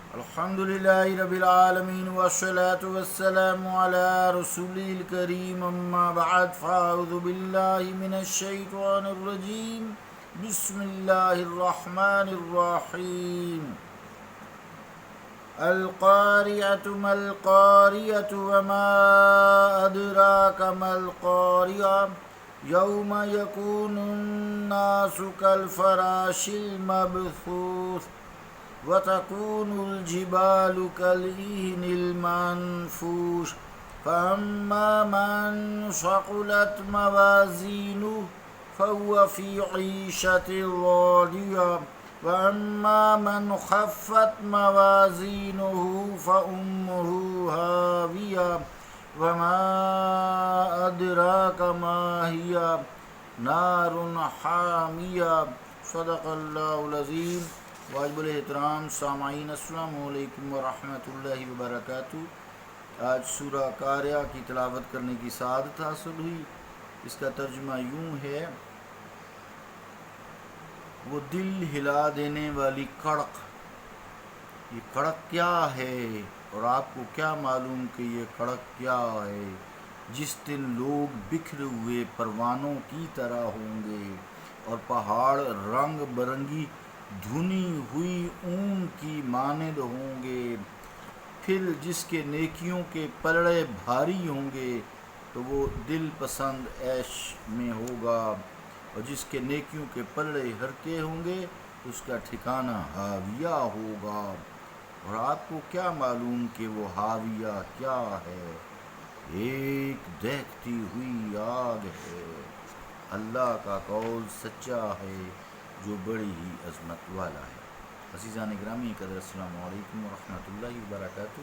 الحمد لله رب العالمين والصلاة والسلام على رسوله الكريم أما بعد فأعوذ بالله من الشيطان الرجيم بسم الله الرحمن الرحيم القارعة ما القارعة وما أدراك ما القارعة يوم يكون الناس كالفراش المبثوث وتكون الجبال كالعهن المنفوش فأما من ثقلت موازينه فهو في عيشة راضية وأما من خفت موازينه فأمه هاوية وما أدراك ما هي نار حامية صدق الله العظيم. واجب الاحترام سامعین السلام علیکم ورحمۃ اللہ وبرکاتہ. آج سورہ قاریہ کی تلاوت کرنے کی سعادت حاصل ہوئی. اس کا ترجمہ یوں ہے: وہ دل ہلا دینے والی کڑک. یہ کڑک کیا ہے اور آپ کو کیا معلوم کہ یہ کڑک کیا ہے؟ جس دن لوگ بکھرے ہوئے پروانوں کی طرح ہوں گے اور پہاڑ رنگ برنگی دھنی ہوئی اون کی مانند ہوں گے. پھر جس کے نیکیوں کے پلڑے بھاری ہوں گے تو وہ دل پسند عیش میں ہوگا، اور جس کے نیکیوں کے پلڑے ہلکے ہوں گے تو اس کا ٹھکانہ ہاویہ ہوگا. اور آپ کو کیا معلوم کہ وہ ہاویہ کیا ہے؟ ایک دہکتی ہوئی آگ ہے. اللہ کا قول سچا ہے جو بڑی ہی عظمت والا ہے. عزیزان گرامی قدر، السلام علیکم ورحمۃ اللہ وبرکاتہ.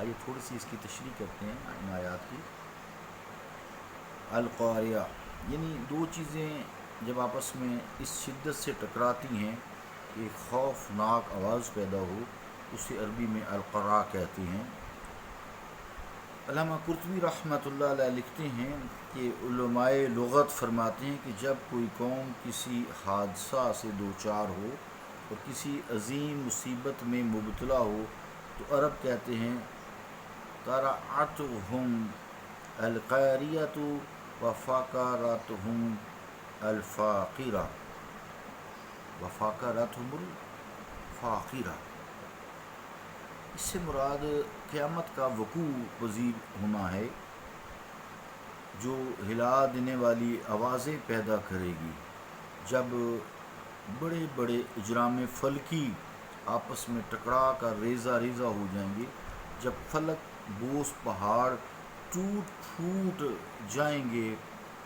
آئیے تھوڑی سی اس کی تشریح کرتے ہیں ان آیات کی. القاریہ یعنی دو چیزیں جب آپس میں اس شدت سے ٹکراتی ہیں کہ ایک خوفناک آواز پیدا ہو، اسے عربی میں القرع کہتے ہیں. علامہ قرطبی رحمۃ اللہ علیہ لکھتے ہیں کہ علماء لغت فرماتے ہیں کہ جب کوئی قوم کسی حادثہ سے دوچار ہو اور کسی عظیم مصیبت میں مبتلا ہو تو عرب کہتے ہیں قرعتہم القاریۃ وفقرتہم الفاقرہ وفقرتہم الفاقرہ. اس سے مراد قیامت کا وقوع پذیر ہونا ہے جو ہلا دینے والی آوازیں پیدا کرے گی. جب بڑے بڑے اجرام فلکی آپس میں ٹکرا کر ریزہ ریزہ ہو جائیں گے، جب فلک بوس پہاڑ ٹوٹ پھوٹ جائیں گے،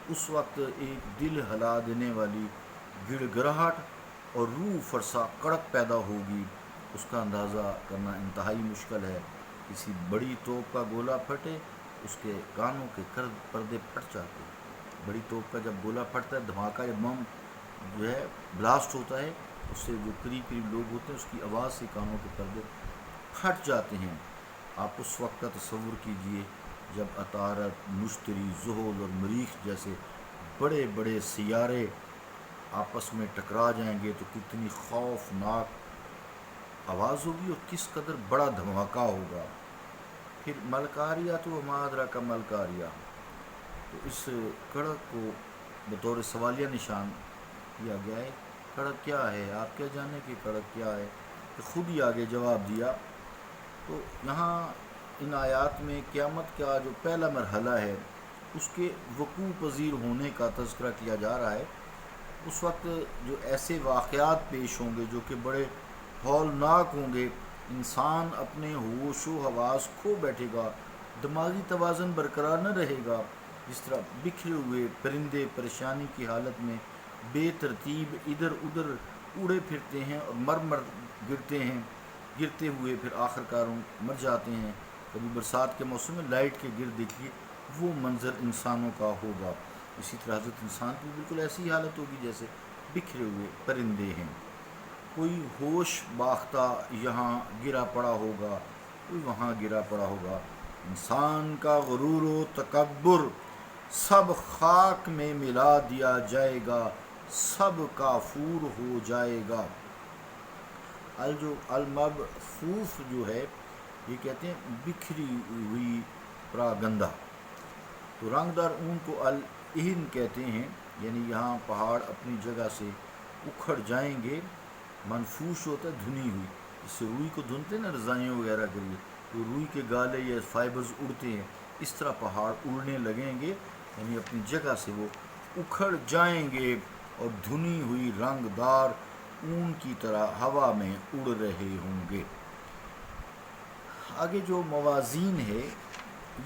اس وقت ایک دل ہلا دینے والی گڑ گڑاہٹ اور روح فرسا کڑک پیدا ہوگی. اس کا اندازہ کرنا انتہائی مشکل ہے. کسی بڑی توپ کا گولہ پھٹے، اس کے کانوں کے پردے پھٹ جاتے ہیں. بڑی توپ کا جب گولہ پھٹتا ہے، دھماکہ یا بم جو ہے بلاسٹ ہوتا ہے، اس سے جو قریب لوگ ہوتے ہیں اس کی آواز سے کانوں کے پردے پھٹ جاتے ہیں. آپ اس وقت کا تصور کیجئے جب عطارد، مشتری، زحل اور مریخ جیسے بڑے بڑے سیارے آپس میں ٹکرا جائیں گے تو کتنی خوفناک آواز ہوگی اور کس قدر بڑا دھماکہ ہوگا. پھر ملکاریہ تو مادرا کا ملکاریہ، تو اس کڑک کو بطور سوالیہ نشان کیا گیا ہے. کڑک کیا ہے؟ آپ کیا جانیں کہ کڑک کیا ہے؟ تو خود ہی آگے جواب دیا. تو یہاں ان آیات میں قیامت کا جو پہلا مرحلہ ہے اس کے وقوع پذیر ہونے کا تذکرہ کیا جا رہا ہے. اس وقت جو ایسے واقعات پیش ہوں گے جو کہ بڑے ہولناک ہوں گے، انسان اپنے ہوش و حواس کھو بیٹھے گا، دماغی توازن برقرار نہ رہے گا. جس طرح بکھرے ہوئے پرندے پریشانی کی حالت میں بے ترتیب ادھر ادھر اڑے پھرتے ہیں اور مر گرتے ہیں، گرتے ہوئے پھر آخر کار مر جاتے ہیں. کبھی برسات کے موسم میں لائٹ کے گر دیکھیے، وہ منظر انسانوں کا ہوگا. اسی طرح حضرت انسان کی بالکل ایسی حالت ہوگی جیسے بکھرے ہوئے پرندے ہیں. کوئی ہوش باختہ یہاں گرا پڑا ہوگا، کوئی وہاں گرا پڑا ہوگا. انسان کا غرور و تکبر سب خاک میں ملا دیا جائے گا، سب کافور ہو جائے گا. المبثوث جو ہے یہ کہتے ہیں بکھری ہوئی پراگندہ. تو رنگ دار اون کو الہن کہتے ہیں، یعنی یہاں پہاڑ اپنی جگہ سے اکھڑ جائیں گے. منفوش ہوتا ہے دھنی ہوئی، اس سے روئی کو دھنتے ہیں نا رضائیوں وغیرہ کے لیے، تو روئی کے گالے یا فائبرز اڑتے ہیں، اس طرح پہاڑ اڑنے لگیں گے، یعنی اپنی جگہ سے وہ اکھڑ جائیں گے اور دھنی ہوئی رنگ دار اون کی طرح ہوا میں اڑ رہے ہوں گے. آگے جو موازین ہے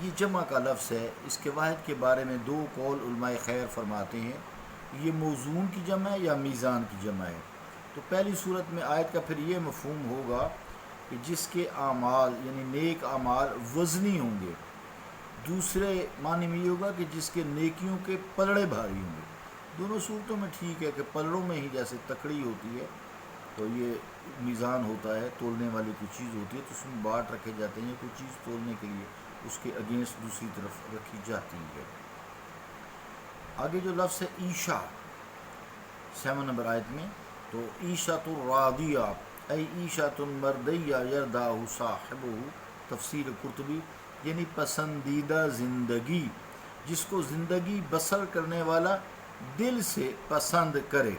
یہ جمع کا لفظ ہے. اس کے واحد کے بارے میں دو قول علماء خیر فرماتے ہیں، یہ موزون کی جمع ہے یا میزان کی جمع ہے. تو پہلی صورت میں آیت کا پھر یہ مفہوم ہوگا کہ جس کے اعمال یعنی نیک اعمال وزنی ہوں گے. دوسرے معنی میں یہ ہوگا کہ جس کے نیکیوں کے پلڑے بھاری ہوں گے. دونوں صورتوں میں ٹھیک ہے کہ پلڑوں میں ہی جیسے تکڑی ہوتی ہے تو یہ میزان ہوتا ہے، تولنے والی کوئی چیز ہوتی ہے تو اس میں باٹ رکھے جاتے ہیں، کوئی چیز تولنے کے لیے اس کے اگینسٹ دوسری طرف رکھی جاتی ہے. آگے جو لفظ ہے عیشا 7 نمبر آیت میں، تو عیشۃ الراضیہ ای عیشۃ مردیہ یرداہ صاحبہ، تفسیر قرطبی، یعنی پسندیدہ زندگی جس کو زندگی بسر کرنے والا دل سے پسند کرے.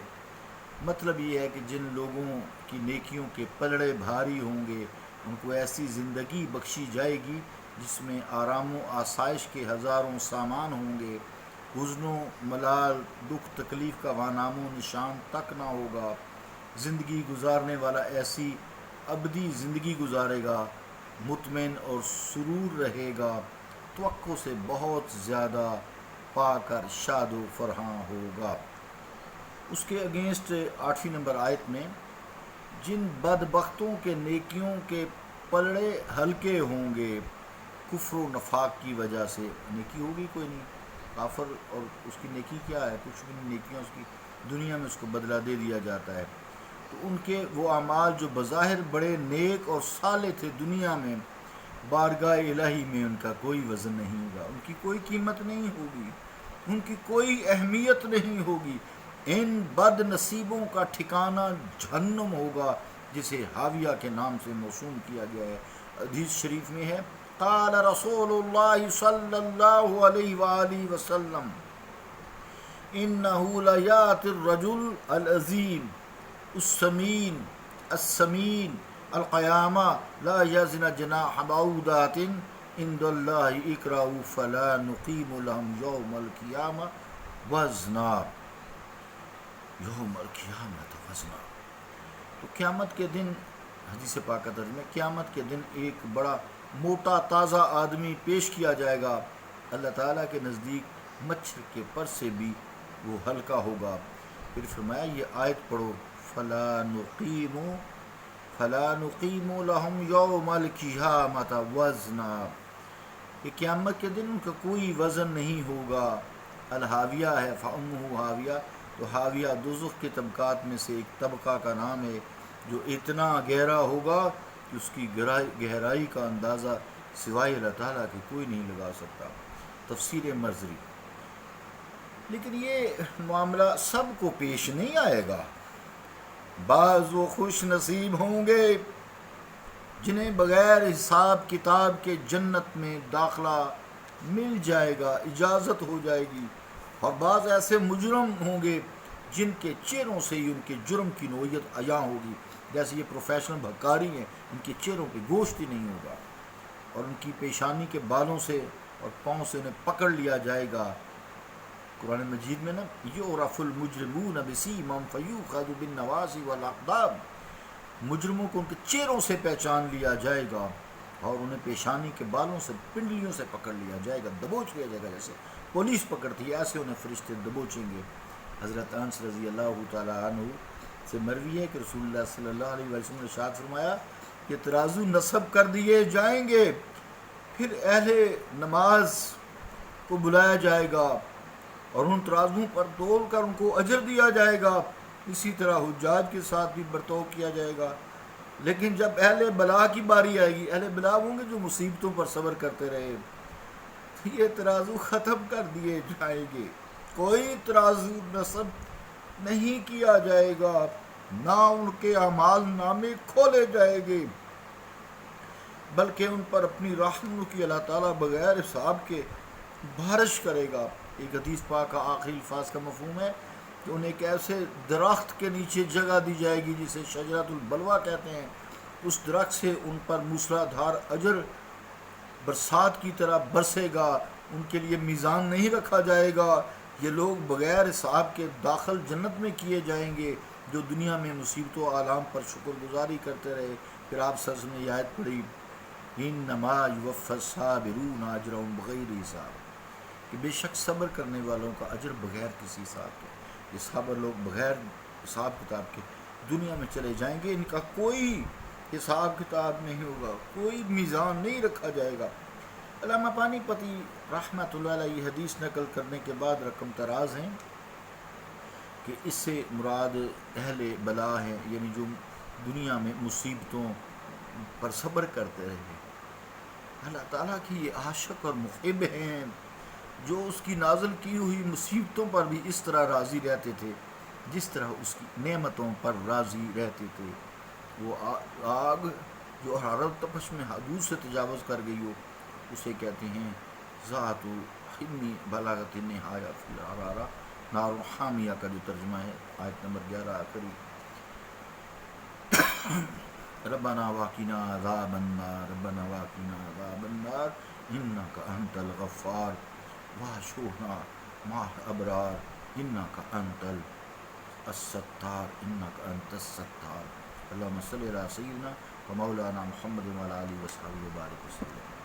مطلب یہ ہے کہ جن لوگوں کی نیکیوں کے پلڑے بھاری ہوں گے ان کو ایسی زندگی بخشی جائے گی جس میں آرام و آسائش کے ہزاروں سامان ہوں گے، حزن و ملال، دکھ تکلیف کا وہاں نام و نشان تک نہ ہوگا. زندگی گزارنے والا ایسی ابدی زندگی گزارے گا، مطمئن اور سرور رہے گا، توقع سے بہت زیادہ پا کر شاد و فرحاں ہوگا. اس کے اگینسٹ 8 نمبر آیت میں، جن بدبختوں کے نیکیوں کے پلڑے ہلکے ہوں گے کفر و نفاق کی وجہ سے. نیکی ہوگی کوئی نہیں، کافر، اور اس کی نیکی کیا ہے؟ کچھ بھی نہیں. نیکیاں اس کی دنیا میں اس کو بدلہ دے دیا جاتا ہے. تو ان کے وہ اعمال جو بظاہر بڑے نیک اور صالح تھے دنیا میں، بارگاہ الہی میں ان کا کوئی وزن نہیں ہوگا، ان کی کوئی قیمت نہیں ہوگی، ان کی کوئی اہمیت نہیں ہوگی. ان بد نصیبوں کا ٹھکانہ جہنم ہوگا جسے حاویہ کے نام سے موسوم کیا گیا ہے. حدیث شریف میں ہے، قال رسول اللہ صلی اللہ علیہ وآلہ وسلم انہ لیات الرجل العظیم السمین القیامہ لا یزن جناح بعوضۃ عند اللہ اقرأوا فلا نقیم لهم یوم القیامہ وزنا. یوم القیامت وزنا. تو قیامت کے دن، حدیث پاک کا ترجمہ، قیامت کے دن ایک بڑا موٹا تازہ آدمی پیش کیا جائے گا اللہ تعالیٰ کے نزدیک، مچھر کے پر سے بھی وہ ہلکا ہوگا. پھر فرمایا یہ آیت پڑھو، فلا نقیم لهم یوم القیامت وزنا. کہ قیامت کے دن ان کا کوئی وزن نہیں ہوگا. الحاویہ ہے فأمہ حاویہ، تو حاویہ دوزخ کے طبقات میں سے ایک طبقہ کا نام ہے جو اتنا گہرا ہوگا کہ اس کی گہرائی کا اندازہ سوائے اللہ تعالیٰ کے کوئی نہیں لگا سکتا. تفسیر مرزری. لیکن یہ معاملہ سب کو پیش نہیں آئے گا. بعض وہ خوش نصیب ہوں گے جنہیں بغیر حساب کتاب کے جنت میں داخلہ مل جائے گا، اجازت ہو جائے گی. اور بعض ایسے مجرم ہوں گے جن کے چہروں سے ہی ان کے جرم کی نوعیت عیاں ہوگی. جیسے یہ پروفیشنل بھکاری ہیں، ان کے چہروں پہ گوشت ہی نہیں ہوگا اور ان کی پیشانی کے بالوں سے اور پاؤں سے انہیں پکڑ لیا جائے گا. قرآن مجید میں نا، یعرف المجرمون بسیماہم فیؤخذ بالنواصی والاقدام، مجرموں کو ان کے چہروں سے پہچان لیا جائے گا اور انہیں پیشانی کے بالوں سے، پنڈلیوں سے پکڑ لیا جائے گا، دبوچ لیا جائے گا. جیسے پولیس پکڑتی ہے ایسے انہیں فرشتے دبوچیں گے. حضرت انس رضی اللہ تعالیٰ عنہ سے مروی ہے کہ رسول اللہ صلی اللہ علیہ وسلم نے ارشاد فرمایا کہ ترازو نصب کر دیے جائیں گے، پھر اہل نماز کو بلایا جائے گا اور ان ترازوؤں پر تول کر ان کو اجر دیا جائے گا. اسی طرح حجاج کے ساتھ بھی برتاؤ کیا جائے گا. لیکن جب اہل بلا کی باری آئے گی، اہل بلا ہوں گے جو مصیبتوں پر صبر کرتے رہے، یہ ترازو ختم کر دیے جائیں گے، کوئی ترازو نصب نہیں کیا جائے گا. نہ ان کے اعمال نامے کھولے جائیں گے، بلکہ ان پر اپنی رحمتوں کی اللہ تعالیٰ بغیر حساب کے بارش کرے گا۔ ایک حدیث پاک کا آخری الفاظ کا مفہوم ہے کہ انہیں ایک ایسے درخت کے نیچے جگہ دی جائے گی جسے شجرۃ البلوہ کہتے ہیں، اس درخت سے ان پر موسلا دھار اجر برسات کی طرح برسے گا، ان کے لیے میزان نہیں رکھا جائے گا، یہ لوگ بغیر حساب کے داخل جنت میں کیے جائیں گے جو دنیا میں مصیبتوں و آلام پر شکر گزاری کرتے رہے۔ پھر آپ سرز میں یہ آیت پڑھی، انما یوفی الصابرون اجرهم بغیر حساب، کہ بے شک صبر کرنے والوں کا اجر بغیر کسی حساب کے، یہ صابر لوگ بغیر حساب کتاب کے دنیا میں چلے جائیں گے، ان کا کوئی حساب کتاب نہیں ہوگا، کوئی میزان نہیں رکھا جائے گا۔ علامہ پانی پتی رحمۃ اللہ علیہ یہ حدیث نقل کرنے کے بعد رقم تراز ہیں کہ اس سے مراد اہل بلا ہیں، یعنی جو دنیا میں مصیبتوں پر صبر کرتے رہے، اللہ تعالیٰ کی یہ عاشق اور محب ہیں جو اس کی نازل کی ہوئی مصیبتوں پر بھی اس طرح راضی رہتے تھے جس طرح اس کی نعمتوں پر راضی رہتے تھے۔ وہ آگ جو حرارت تپش میں حدود سے تجاوز کر گئی ہو اسے کہتے ہیں ذات حمی بلاغت نہایہ فی الحرارہ، نار حامیہ کا جو ترجمہ ہے آیت نمبر 11 آخری۔ ربنا واقنا عذاب النار، ربنا واقنا عذاب النار انک انت الغفار واحشرنا مع الابرار انک انت الستار انک انت الستار۔ اللہم صلی علی سیدنا و مولانا محمد وعلی آلہ وصحبہ وبارک وسلم۔